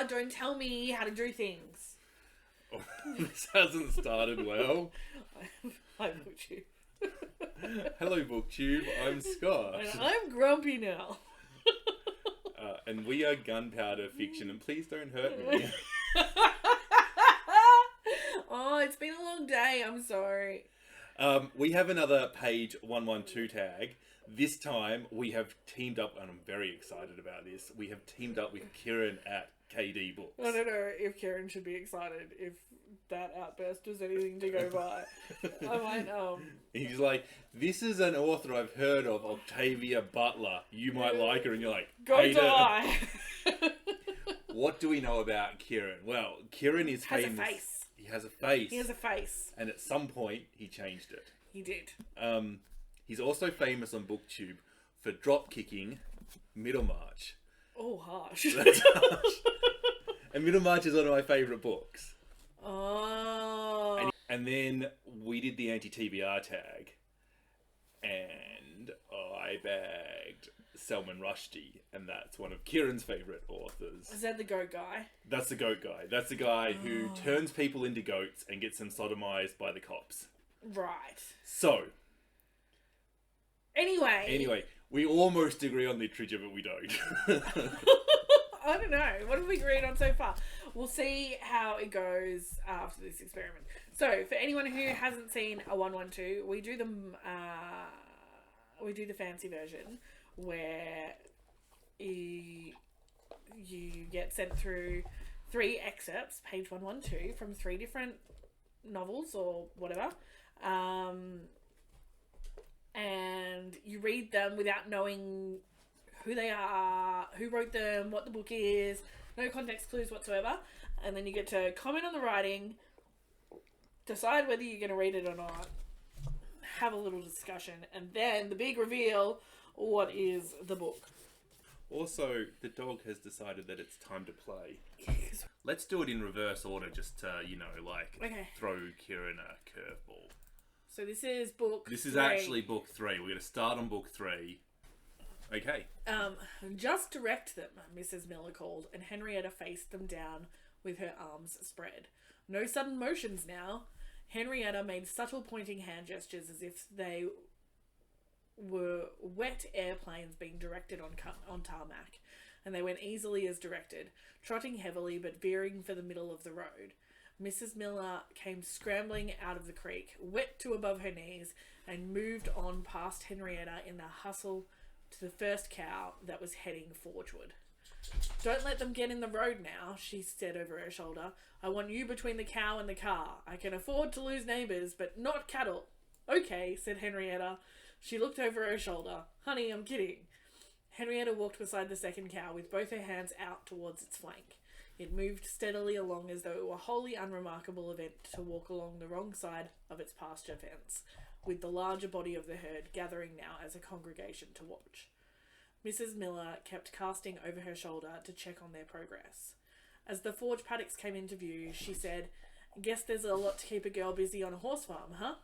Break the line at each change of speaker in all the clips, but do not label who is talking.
don't tell me how to do things.
Oh, this hasn't started well.
Hi, BookTube.
Hello, BookTube. I'm Scott.
And I'm grumpy now.
And we are Gunpowder Fiction, and please don't hurt me.
Oh, it's been a long day. I'm sorry.
We have another page 112 tag. This time we have teamed up, and I'm very excited about this. We have teamed up with Kieran at KDBooks.
I don't know if Kieran should be excited if that outburst was anything to go by. I might,
He's like, this is an author I've heard of, Octavia Butler. You might like her, and you're like,
go
hate
die.
What do we know about Kieran? Well, Kieran is famous.
Has a face.
He has a face.
He has a face.
And at some point, he changed it.
He did.
He's also famous on BookTube for drop kicking Middlemarch.
Oh, harsh.
That's harsh. And Middlemarch is one of my favourite books.
Oh.
And then we did the anti-TBR tag, and I bagged Salman Rushdie, and that's one of Kieran's favourite authors.
Is that the goat guy?
That's the goat guy. That's the guy who turns people into goats and gets them sodomized by the cops.
Right.
So.
Anyway,
we almost agree on literature, but we don't.
I don't know. What have we agreed on so far? We'll see how it goes after this experiment. So, for anyone who hasn't seen a 112, we do the fancy version where you get sent through 3 excerpts, page 112, from 3 different novels or whatever. And you read them without knowing who they are, who wrote them, what the book is, no context clues whatsoever. And then you get to comment on the writing, decide whether you're going to read it or not, have a little discussion, and then the big reveal, what is the book?
Also, the dog has decided that it's time to play. Let's do it in reverse order just to, throw Kieran a curveball.
So this is book 3.
This is actually book 3. We're going to start on book 3. Okay.
Just direct them, Mrs. Miller called, and Henrietta faced them down with her arms spread. No sudden motions now. Henrietta made subtle pointing hand gestures as if they were wet airplanes being directed on tarmac, and they went easily as directed, trotting heavily but veering for the middle of the road. Mrs. Miller came scrambling out of the creek, wet to above her knees, and moved on past Henrietta in the hustle to the first cow that was heading forward. Don't let them get in the road now, she said over her shoulder. I want you between the cow and the car. I can afford to lose neighbours, but not cattle. Okay, said Henrietta. She looked over her shoulder. Honey, I'm kidding. Henrietta walked beside the second cow with both her hands out towards its flank. It moved steadily along as though it were a wholly unremarkable event to walk along the wrong side of its pasture fence, with the larger body of the herd gathering now as a congregation to watch. Mrs. Miller kept casting over her shoulder to check on their progress. As the forge paddocks came into view, she said, Guess there's a lot to keep a girl busy on a horse farm, huh?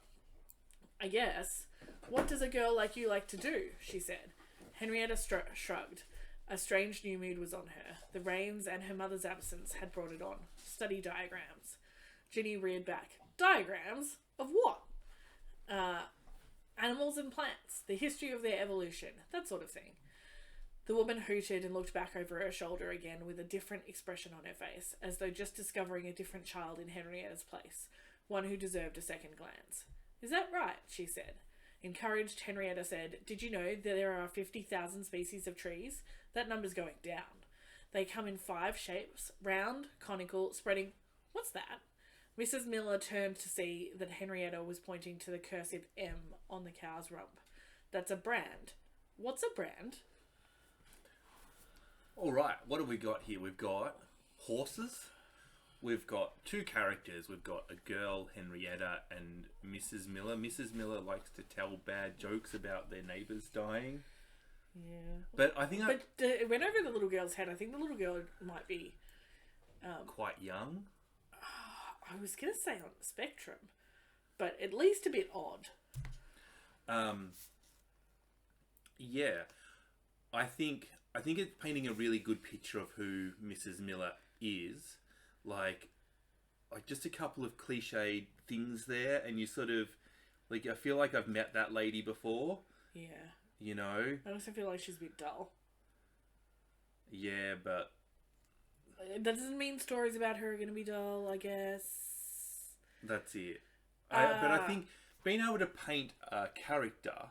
I guess. What does a girl like you like to do? She said. Henrietta shrugged. A strange new mood was on her. The rains and her mother's absence had brought it on. Study diagrams. Ginny reared back. Diagrams? Of what? Animals and plants. The history of their evolution. That sort of thing. The woman hooted and looked back over her shoulder again with a different expression on her face, as though just discovering a different child in Henrietta's place, one who deserved a second glance. Is that right? She said. Encouraged, Henrietta said, Did you know that there are 50,000 species of trees? That number's going down. They come in 5 shapes, round, conical, spreading... What's that? Mrs. Miller turned to see that Henrietta was pointing to the cursive M on the cow's rump. That's a brand. What's a brand?
All right, what have we got here? We've got horses. We've got 2 characters. We've got a girl, Henrietta, and Mrs. Miller. Mrs. Miller likes to tell bad jokes about their neighbours dying.
Yeah.
But I think
it went over the little girl's head. I think the little girl might be...
quite young?
I was going to say on the spectrum, but at least a bit odd.
Yeah. I think it's painting a really good picture of who Mrs. Miller is like just a couple of cliched things there, and you sort of like, I feel like I've met that lady before.
Yeah.
You know?
I also feel like she's a bit dull.
Yeah, but
that doesn't mean stories about her are going to be dull, I guess.
That's it. But I think being able to paint a character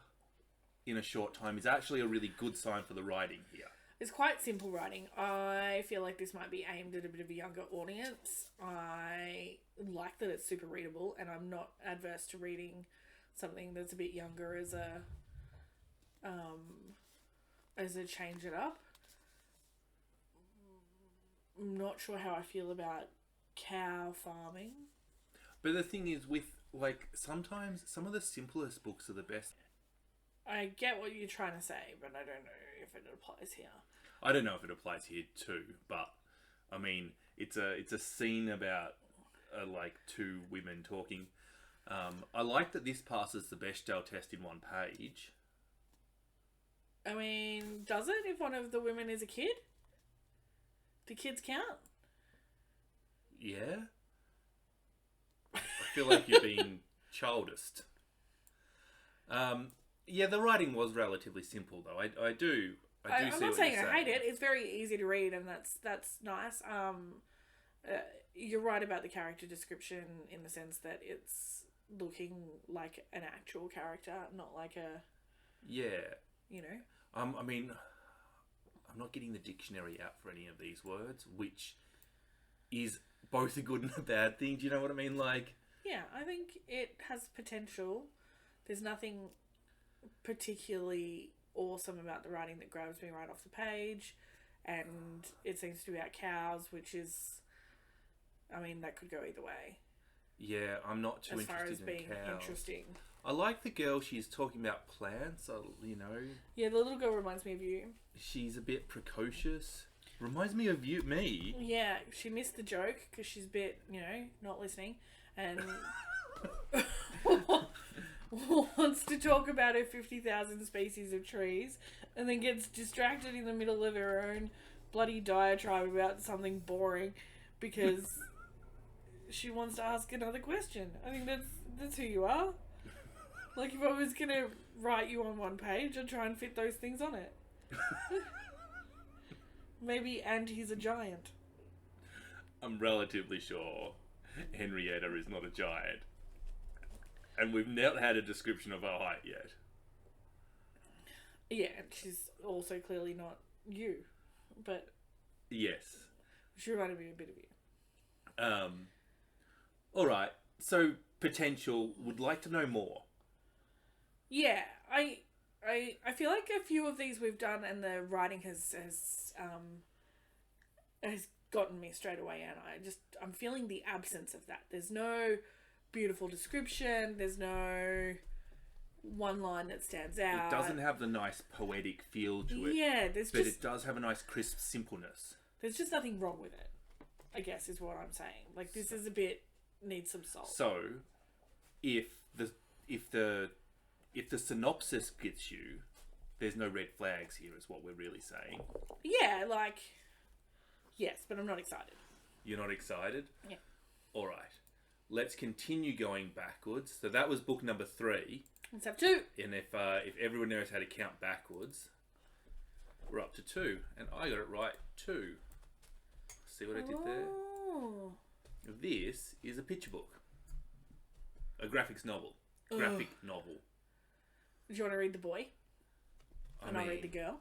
in a short time is actually a really good sign for the writing here.
It's quite simple writing. I feel like this might be aimed at a bit of a younger audience. I like that it's super readable, and I'm not adverse to reading something that's a bit younger as a change it up. I'm not sure how I feel about cow farming.
But the thing is, with like, sometimes some of the simplest books are the best.
I get what you're trying to say, but I don't know if it applies here.
I don't know if it applies here too, but I mean, it's a scene about like two women talking. I like that this passes the Bechdel test in one page.
I mean, does it if one of the women is a kid? Do kids count?
Yeah. I feel like you're being childist. Yeah, the writing was relatively simple, though. I do see what you're saying.
I'm not saying I hate it. It's very easy to read, and that's nice. You're right about the character description in the sense that it's looking like an actual character, not like a...
Yeah.
You know?
I mean, I'm not getting the dictionary out for any of these words, which is both a good and a bad thing. Do you know what I mean? Like...
Yeah, I think it has potential. There's nothing particularly awesome about the writing that grabs me right off the page, and it seems to be about cows, which is, I mean, that could go either way.
Yeah, I'm not too
as far as
interested
being
in cows.
Interesting.
I like the girl. She's talking about plants. You know.
Yeah, the little girl reminds me of you. She's
a bit precocious. Reminds me of me.
Yeah, she missed the joke because she's a bit, not listening, and wants to talk about her 50,000 species of trees, and then gets distracted in the middle of her own bloody diatribe about something boring because she wants to ask another question. I think that's who you are. Like, if I was going to write you on one page, I'd try and fit those things on it. Maybe, and he's a giant.
I'm relatively sure Henrietta is not a giant. And we've not had a description of her height yet.
Yeah, and she's also clearly not you. But...
Yes.
She reminded me a bit of you.
Alright, so potential, would like to know more.
Yeah, I feel like a few of these we've done and the writing has gotten me straight away, and I'm feeling the absence of that. There's no beautiful description, there's no one line that stands out.
It doesn't have the nice poetic feel to it.
Yeah, but
it does have a nice crisp simpleness.
There's just nothing wrong with it, I guess is what I'm saying. Like, this is a bit, needs some salt.
So, if the synopsis gets you, there's no red flags here, is what we're really saying.
Yeah, like, yes, but I'm not excited.
You're not excited?
Yeah.
All right. Let's continue going backwards. So that was book number 3.
Let's have 2.
And if everyone knows how to count backwards, we're up to 2. And I got it right, 2. See what I did there?
Oh.
This is a picture book. A graphics novel. Graphic novel.
Do you want to read the boy? I'll read the girl.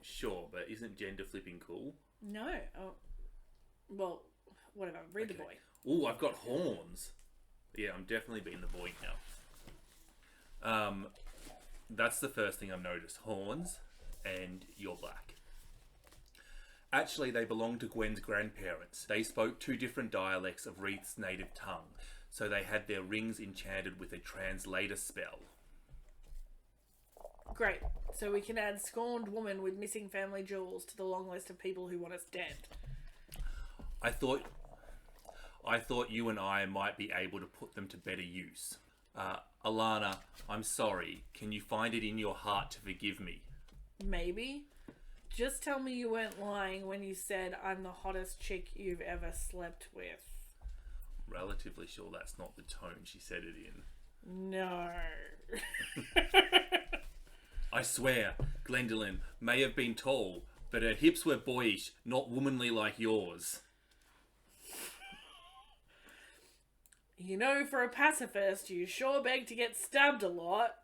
Sure, but isn't gender flipping cool?
No. Oh. Well, whatever. Read the boy.
Oh, I've got horns. Yeah, I'm definitely being the boy now. That's the first thing I've noticed. Horns, and you're black. Actually, they belonged to Gwen's grandparents. They spoke 2 different dialects of Reith's native tongue, so they had their rings enchanted with a translator spell. Great.
So we can add scorned woman with missing family jewels to the long list of people who want us dead.
I thought you and I might be able to put them to better use. Alana, I'm sorry. Can you find it in your heart to forgive me?
Maybe. Just tell me you weren't lying when you said I'm the hottest chick you've ever slept with.
Relatively sure that's not the tone she said it in.
No.
I swear, Gwendolen may have been tall, but her hips were boyish, not womanly like yours.
You know, for a pacifist, you sure beg to get stabbed a lot.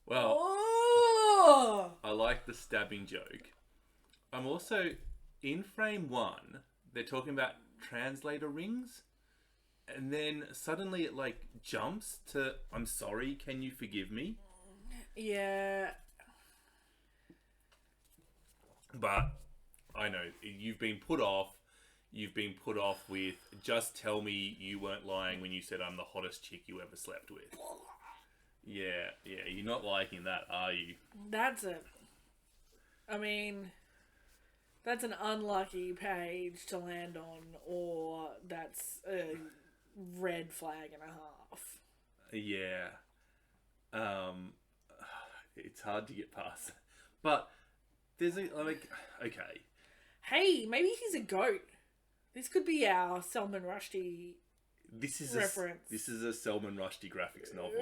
Well,
oh!
I like the stabbing joke. I'm also, in frame 1, they're talking about translator rings, and then suddenly it like jumps to, I'm sorry, can you forgive me?
Yeah.
But I know you've been put off with just tell me you weren't lying when you said I'm the hottest chick you ever slept with. Yeah, you're not liking that, are you?
That's an unlucky page to land on, or that's a red flag and a half.
Yeah. It's hard to get past. But there's okay.
Hey, maybe he's a goat. This could be our Salman Rushdie reference.
This is a Salman Rushdie graphics novel.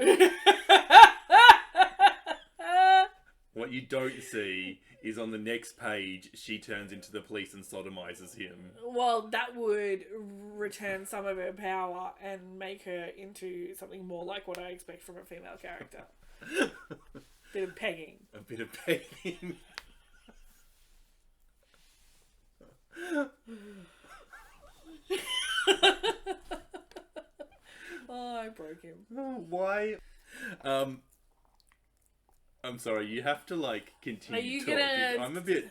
What you don't see is on the next page, she turns into the police and sodomizes him.
Well, that would return some of her power and make her into something more like what I expect from a female character. Bit of pegging.
A bit of pegging.
Oh, I broke him.
Why? I'm sorry, you have to continue talking. I'm a bit...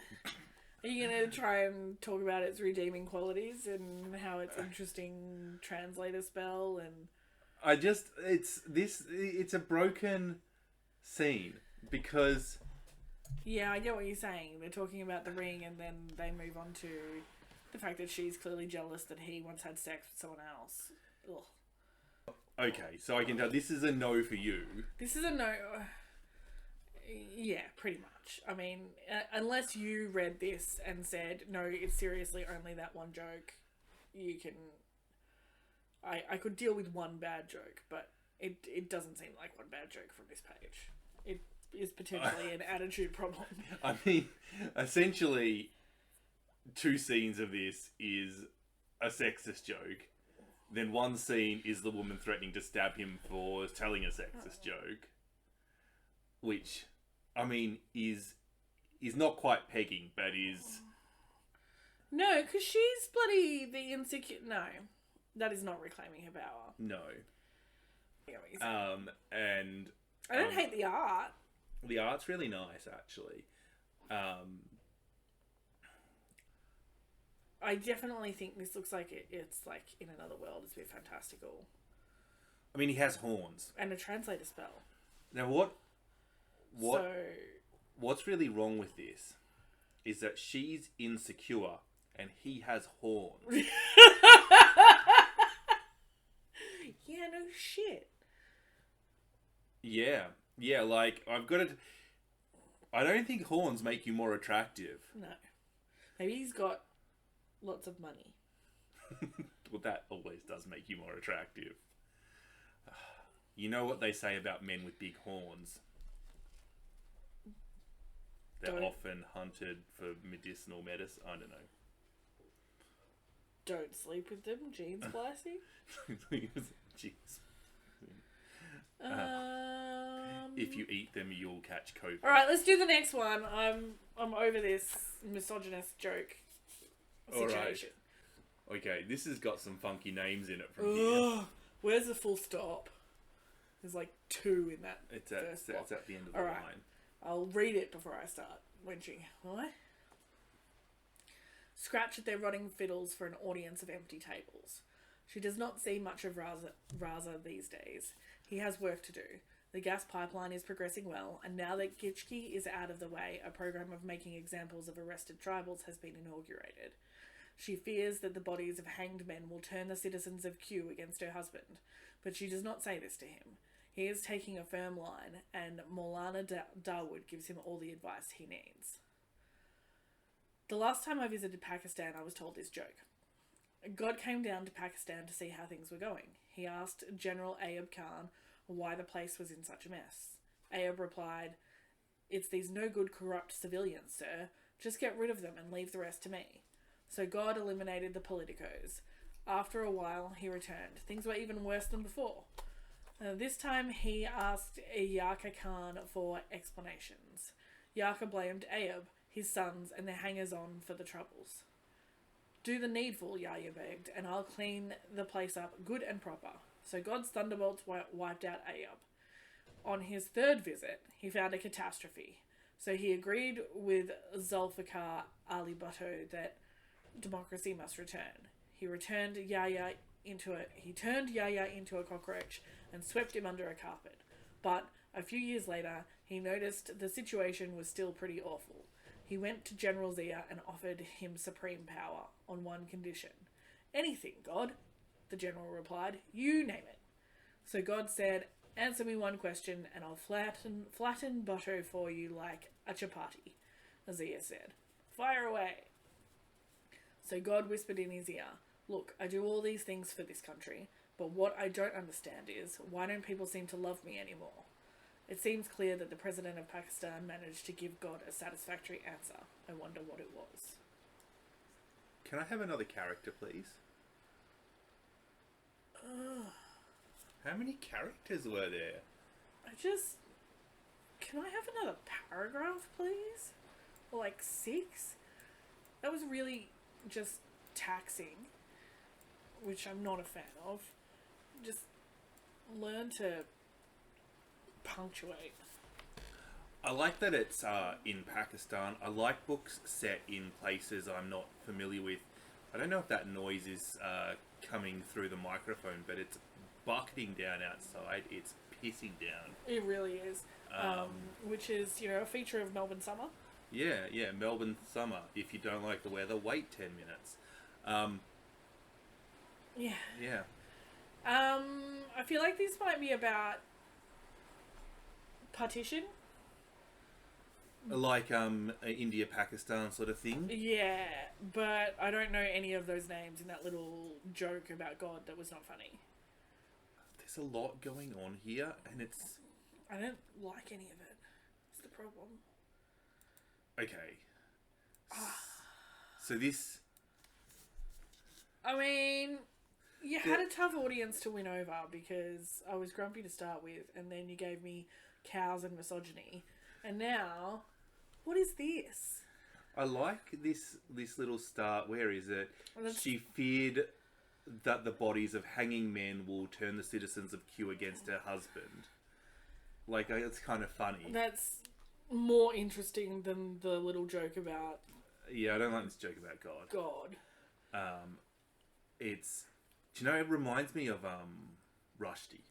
Are you gonna try and talk about its redeeming qualities and how it's interesting translator spell and... It's a broken scene because... Yeah, I get what you're saying. They're talking about the ring and then they move on to the fact that she's clearly jealous that he once had sex with someone else. Ugh.
Okay, so I can tell this is a no for you.
This is a no... Yeah, pretty much. I mean, unless you read this and said, no, it's seriously only that one joke, you can... I could deal with one bad joke, but it doesn't seem like one bad joke from this page. It is potentially an attitude problem.
I mean, essentially, 2 scenes of this is a sexist joke. Then one scene is the woman threatening to stab him for telling a sexist joke. Which, I mean, is not quite pegging, but is...
No, because she's bloody the insecure... No, that is not reclaiming her power.
No.
And... I don't hate the art.
The art's really nice, actually.
I definitely think this looks like it's like in another world. It's a bit fantastical.
I mean, he has horns.
And a translator spell.
Now, what's really wrong with this is that she's insecure and he has horns.
Yeah, no shit.
Yeah, I've got to... I don't think horns make you more attractive.
No. Maybe he's got lots of money.
Well, that always does make you more attractive. You know what they say about men with big horns? They're often hunted for medicinal medicine. I don't know.
Don't sleep with them. Gene splicing.
Jeez. If you eat them, you'll catch COVID.
All right, let's do the next one. I'm over this misogynist joke situation.
All right. Okay, this has got some funky names in it from here.
Where's the full stop? There's 2 in that.
It's at the end of the line.
I'll read it before I start wenching. What? Scratch at their rotting fiddles for an audience of empty tables. She does not see much of Raza these days. He has work to do. The gas pipeline is progressing well, and now that Gitchke is out of the way, a program of making examples of arrested tribals has been inaugurated. She fears that the bodies of hanged men will turn the citizens of Q against her husband, but she does not say this to him. He is taking a firm line, and Maulana Dawood gives him all the advice he needs. The last time I visited Pakistan, I was told this joke. God came down to Pakistan to see how things were going. He asked General Ayub Khan why the place was in such a mess. Ayub replied, "It's these no good corrupt civilians, sir. Just get rid of them and leave the rest to me." So God eliminated the politicos. After a while, he returned. Things were even worse than before. This time, he asked Yaka Khan for explanations. Yaka blamed Ayub, his sons, and their hangers-on for the troubles. "Do the needful," Yahya begged, "and I'll clean the place up good and proper." So God's thunderbolts wiped out Ayub. On his third visit, he found a catastrophe. So he agreed with Zulfikar Ali Bhutto that democracy must return. He turned Yahya into a cockroach and swept him under a carpet. But a few years later, he noticed the situation was still pretty awful. He went to General Zia and offered him supreme power on one condition. "Anything, God," the general replied. "You name it." So God said, "Answer me one question and I'll flatten Bhutto for you like a chapati," Zia said. "Fire away." So God whispered in his ear, "Look, I do all these things for this country, but what I don't understand is, why don't people seem to love me anymore? It seems clear that the president of Pakistan managed to give God a satisfactory answer. I wonder what it was."
Can I have another character, please? How many characters were there?
Can I have another paragraph, please? Or like 6? That was really just taxing, which I'm not a fan of. Just learn to punctuate.
I like that it's in Pakistan. I like books set in places I'm not familiar with. I don't know if that noise is coming through the microphone, but it's bucketing down outside. It's pissing down.
It really is. Which is, a feature of Melbourne summer.
Yeah, Melbourne summer. If you don't like the weather, wait 10 minutes. Yeah.
I feel like this might be about partition.
Like India, Pakistan sort of thing.
Yeah, but I don't know any of those names in that little joke about God that was not funny.
There's a lot going on here, and it's...
I don't like any of it. It's the problem.
Okay. So this...
I mean, you had a tough audience to win over because I was grumpy to start with, and then you gave me cows and misogyny. And now, what is this?
I like this little start. Where is it?
Well,
she feared that the bodies of hanging men will turn the citizens of Kew against her husband. Like, it's kind of funny.
That's more interesting than the little joke about...
Yeah, I don't like this joke about God.
God.
It's... Do you know, it reminds me of Rushdie.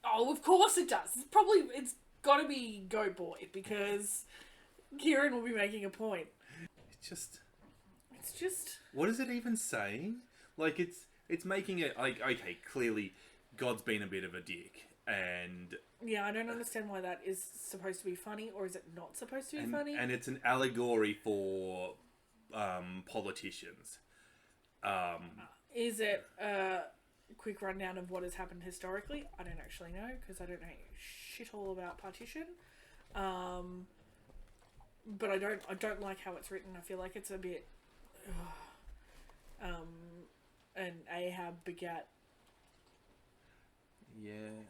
Oh, of course it does. It's got to be Goat Boy, because Kieran will be making a point.
It's just...
What
is it even saying? Like, it's making it... Like, okay, clearly, God's been a bit of a dick, and...
Yeah, I don't understand why that is supposed to be funny, or is it not supposed to be funny?
And it's an allegory for politicians.
Is it a quick rundown of what has happened historically? I don't actually know, because I don't know shit all about partition. But I don't like how it's written. I feel like it's a bit... and Ahab begat...
Yeah.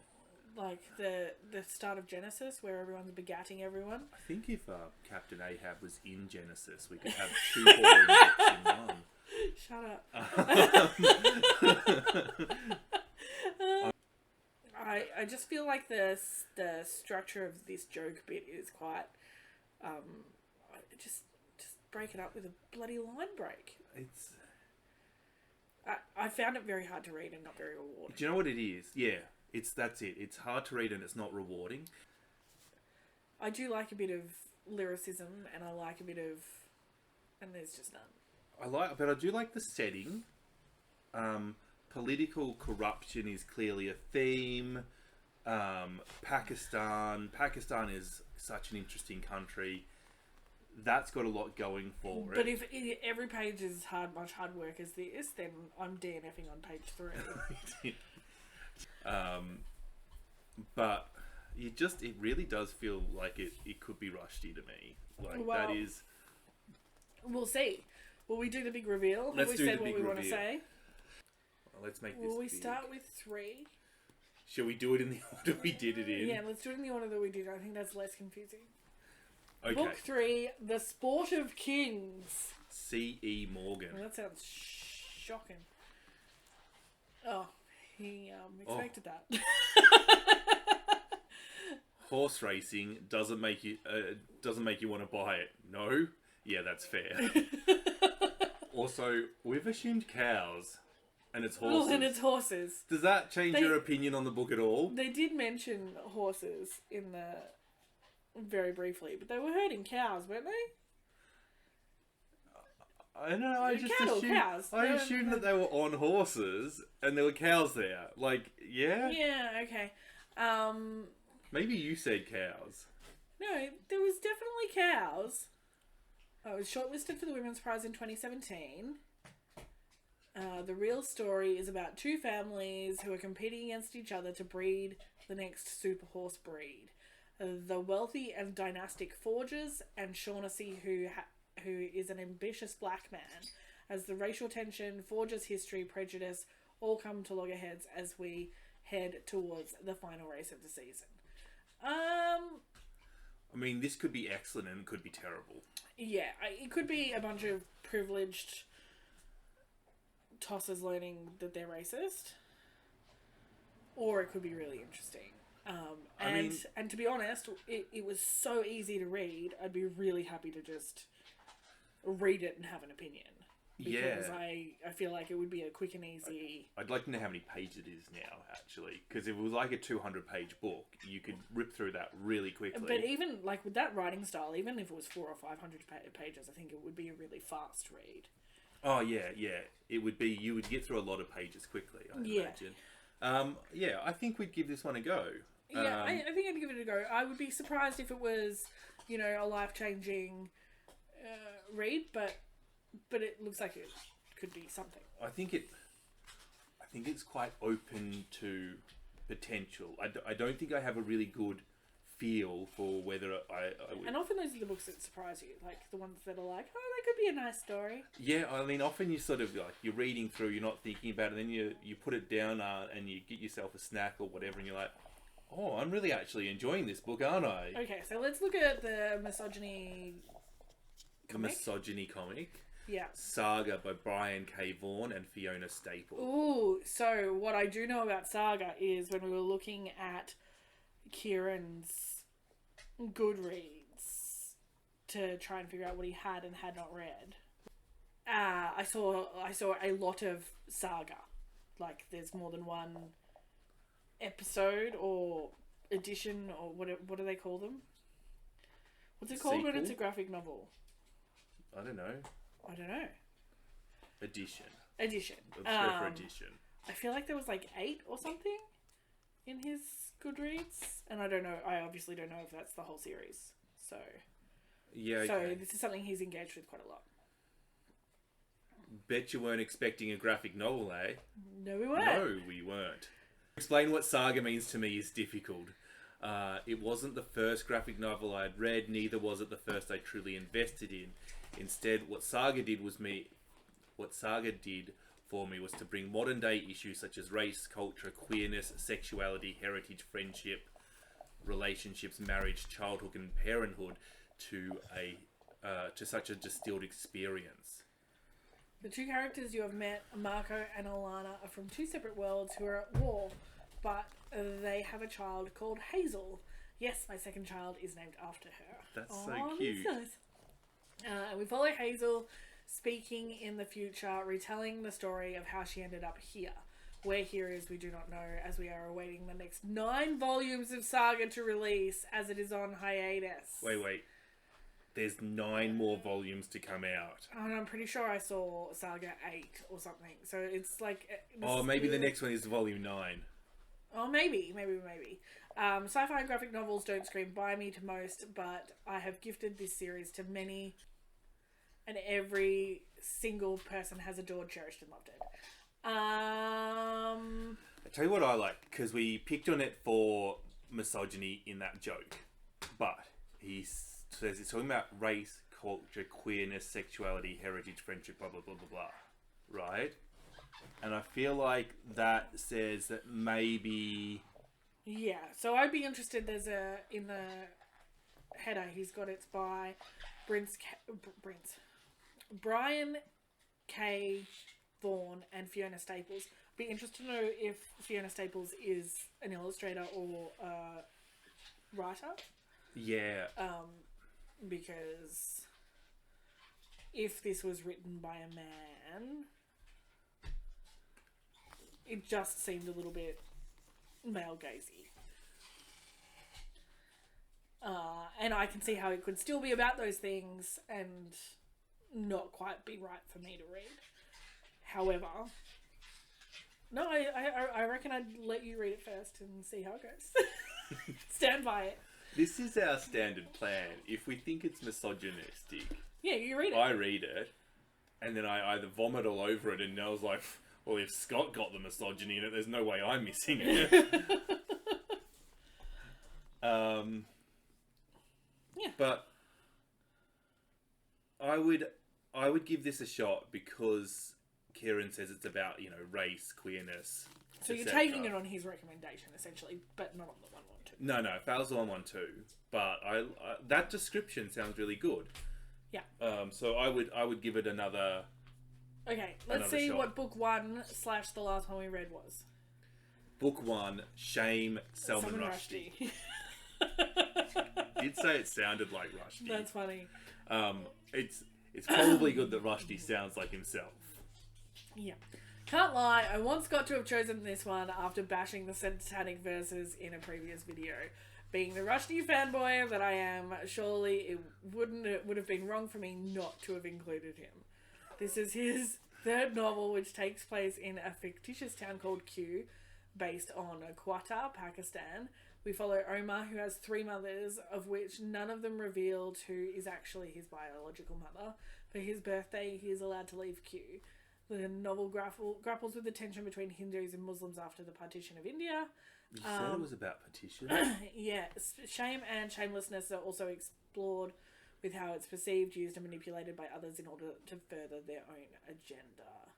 Like the start of Genesis, where everyone's begatting everyone.
I think if Captain Ahab was in Genesis, we could have 2 boring books in one.
Shut up. I just feel like the structure of this joke bit is quite... just break it up with a bloody line break. I found it very hard to read and not very rewarding.
Do you know what it is? Yeah. That's it. It's hard to read and it's not rewarding.
I do like a bit of lyricism, and I like a bit of... And there's just none.
But I do like the setting. Political corruption is clearly a theme. Pakistan. Pakistan is such an interesting country. That's got a lot going for it.
But if every page is much hard work as this, then I'm DNFing on page 3.
But it really does feel like it could be rusty to me. Like,
well,
that is...
We'll see. Will we do the big reveal?
Let's
Have
do
we said
the
what
big
we want to
reveal.
say?
Well, let's make this
Will we
big.
start with 3?
Shall we do it in the order we did it in?
Yeah, let's do it in the order that we did. I think that's less confusing.
Okay.
Book 3, The Sport of Kings.
C.E. Morgan.
Well, that sounds shocking. Oh, he expected that.
Horse racing doesn't make you want to buy it. No? Yeah, that's fair. Also, we've assumed cows, and it's horses.
Well, and it's horses.
Does that change your opinion on the book at all?
They did mention horses in the very briefly, but they were herding cows, weren't they?
I don't know. I just
Cattle,
assumed,
cows.
I assumed that they were on horses and there were cows there. Like, yeah?
Yeah, okay.
Maybe you said cows.
No, there was definitely cows. It was shortlisted for the Women's Prize in 2017. The real story is about 2 families who are competing against each other to breed the next super horse breed. The wealthy and dynastic Forgers and Shaughnessy, who is an ambitious black man. As the racial tension, Forgers' history, prejudice, all come to loggerheads as we head towards the final race of the season.
I mean, this could be excellent and it could be terrible.
Yeah, it could be a bunch of privileged tossers learning that they're racist, or it could be really interesting. And to be honest, it was so easy to read. I'd be really happy to just read it and have an opinion. Because I feel like it would be a quick and easy...
I'd like to know how many pages it is now, actually. Because if it was like a 200-page book, you could rip through that really quickly.
But even, like, with that writing style, even if it was 400 or 500 pages, I think it would be a really fast read.
Oh, yeah. It would be... You would get through a lot of pages quickly, I imagine. I think we'd give this one a go.
Yeah, I think I'd give it a go. I would be surprised if it was, a life-changing read, but it looks like it could be something.
I think it's quite open to potential. I don't think I have a really good feel for whether I would...
And often those are the books that surprise you, like the ones that are like, oh, that could be a nice story.
Yeah, I mean, often you sort of like, you're reading through, you're not thinking about it, and then you put it down and you get yourself a snack or whatever, and you're like, oh, I'm really actually enjoying this book, aren't I?
Okay, so let's look at the misogyny
comic.
Yeah.
Saga by Brian K. Vaughan and Fiona Staple.
Ooh, so what I do know about Saga is when we were looking at Kieran's Goodreads to try and figure out what he had and had not read, I saw a lot of Saga. Like, there's more than one episode or edition, or what do they call them? What's it called when it's a graphic novel?
I don't know. Edition. Let's go for edition.
I feel like there was like 8 or something in his Goodreads, and I don't know. I obviously don't know if that's the whole series. So
yeah. Okay.
So this is something he's engaged with quite a lot.
Bet you weren't expecting a graphic novel, eh?
No, we weren't.
No, we weren't. Explain what Saga means to me is difficult. It wasn't the first graphic novel I had read, neither was it the first I truly invested in. Instead, what Saga did for me was to bring modern day issues such as race, culture, queerness, sexuality, heritage, friendship, relationships, marriage, childhood, and parenthood to such a distilled experience.
The 2 characters you have met, Marco and Alana, are from 2 separate worlds who are at war, but they have a child called Hazel. Yes, my second child is named after her.
That's so cute.
That's nice. We follow Hazel speaking in the future, retelling the story of how she ended up here. Where here is, we do not know, as we are awaiting the next 9 volumes of Saga to release, as it is on hiatus.
Wait. There's 9 more volumes to come out.
And I'm pretty sure I saw Saga 8 or something. So it's like...
maybe the next one is volume 9.
Oh, maybe. Sci-fi and graphic novels don't scream by me to most, but I have gifted this series to many, and every single person has adored, cherished, and loved it.
I tell you what I like, because we picked on it for misogyny in that joke, but he says it's talking about race, culture, queerness, sexuality, heritage, friendship, blah, blah, blah, blah, blah, right? And I feel like that says that maybe...
Yeah, so I'd be interested, in the header, he's got it's by Brian K. Vaughan and Fiona Staples. Be interested to know if Fiona Staples is an illustrator or a writer.
Yeah.
Because if this was written by a man, it just seemed a little bit male gazy. And I can see how it could still be about those things and not quite be right for me to read. However, no, I reckon I'd let you read it first and see how it goes. Stand by it.
This is our standard plan. If we think it's misogynistic,
yeah, you read it.
I read it, and then I either vomit all over it, and Nell's like, well, if Scott got the misogyny in it, there's no way I'm missing it.
Yeah.
But I would give this a shot because Kieran says it's about, race, queerness.
So you're taking it on his recommendation, essentially, but not on the 112.
No, Fail's the 112. But that description sounds really good.
Yeah.
So I would give it another.
Okay, let's see what book 1 / the last one we read was.
Book 1, Shame, Salman Rushdie. Did say it sounded like Rushdie.
That's funny.
It's probably good that Rushdie sounds like himself.
Yeah. Can't lie, I want Scott to have chosen this one after bashing the Satanic Verses in a previous video. Being the Rushdie fanboy that I am, surely it would have been wrong for me not to have included him. This is his third novel, which takes place in a fictitious town called Q, based on Quetta, Pakistan. We follow Omar, who has 3 mothers, of which none of them revealed who is actually his biological mother. For his birthday, he is allowed to leave Q. The novel grapples with the tension between Hindus and Muslims after the partition of India.
You said it was about partition?
Yeah. Shame and shamelessness are also explored with how it's perceived, used and manipulated by others in order to further their own agenda.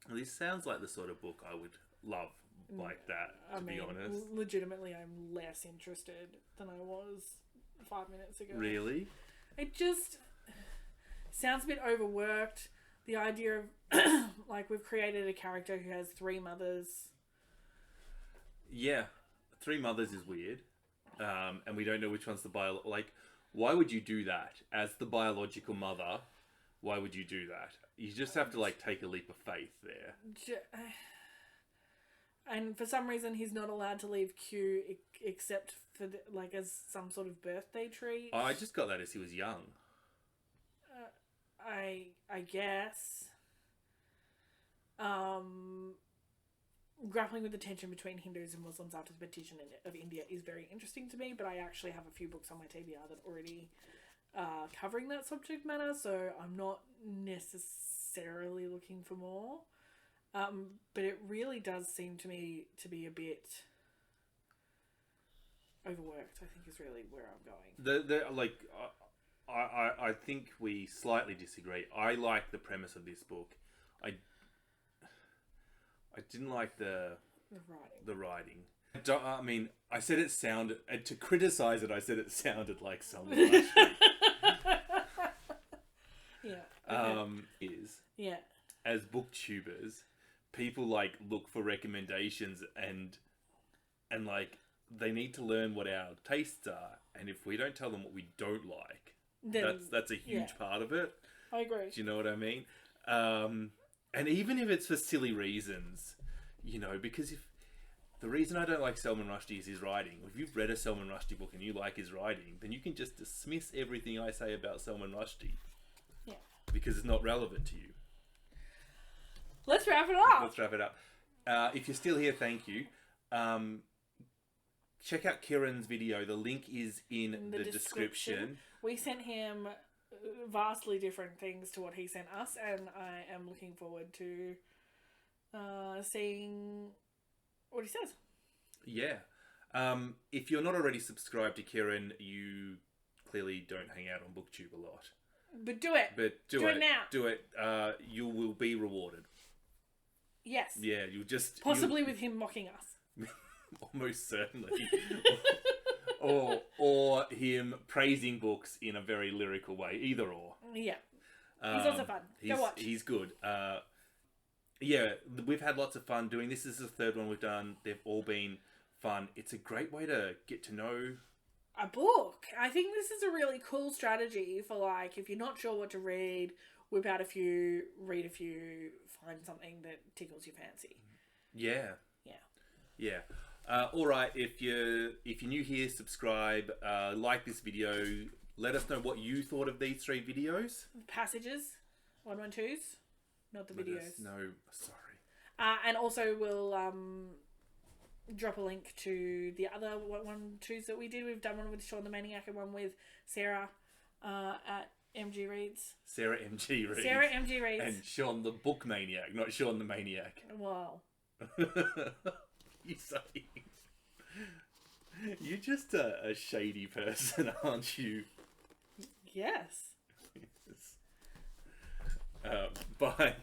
Well, this sounds like the sort of book I would love like that, to be honest.
Legitimately, I'm less interested than I was 5 minutes ago.
Really?
It just sounds a bit overworked. The idea of, we've created a character who has 3 mothers.
Yeah. 3 mothers is weird. And we don't know which one's the why would you do that? As the biological mother, why would you do that? You just have to, take a leap of faith there.
And for some reason, he's not allowed to leave Q except for, as some sort of birthday treat.
I just got that as he was young.
I guess. Grappling with the tension between Hindus and Muslims after the partition of India is very interesting to me, but I actually have a few books on my TBR that already covering that subject matter, so I'm not necessarily looking for more. But it really does seem to me to be a bit overworked, I think is really where I'm going.
I think we slightly disagree. I like the premise of this book. I didn't like the writing. I said it sounded, to criticize it, I said it sounded like Salman Rushdie.
Yeah. Okay. Yeah.
As booktubers, people look for recommendations and they need to learn what our tastes are, and if we don't tell them what we don't like, then that's a huge part of it.
I agree.
Do you know what I mean? And even if it's for silly reasons, because if the reason I don't like Salman Rushdie is his writing. If you've read a Salman Rushdie book and you like his writing, then you can just dismiss everything I say about Salman Rushdie.
Yeah.
Because it's not relevant to you.
Let's wrap it up.
If you're still here, thank you. check out Kieran's video. The link is in the description.
We sent him vastly different things to what he sent us, and I am looking forward to seeing what he says.
Yeah. If you're not already subscribed to Kieran, you clearly don't hang out on BookTube a lot.
But do it.
Do it
now.
Do it. You will be rewarded.
Yes.
Yeah, you'll just...
Possibly with him mocking us.
Almost certainly. or him praising books in a very lyrical way. Either or.
Yeah. He's also fun. Go watch.
He's good. Yeah, we've had lots of fun doing this. This is the third one we've done. They've all been fun. It's a great way to get to know
a book. I think this is a really cool strategy for, like, if you're not sure what to read, whip out a few, read a few, find something that tickles your fancy.
Yeah.
Yeah.
Yeah. All right. If you're new here, subscribe. Like this video. Let us know what you thought of these 3 videos.
Passages, 112s, not the videos.
No, sorry.
And also we'll drop a link to the other 112s that we did. We've done one with ShawnTheBookManiac and one with Sarah at MG Reads.
SaraMG Reads.
SaraMG Reads.
And ShawnTheBookManiac, not Shawn the Maniac.
Wow.
You say. You're just a shady person, aren't you?
Yes.
Bye.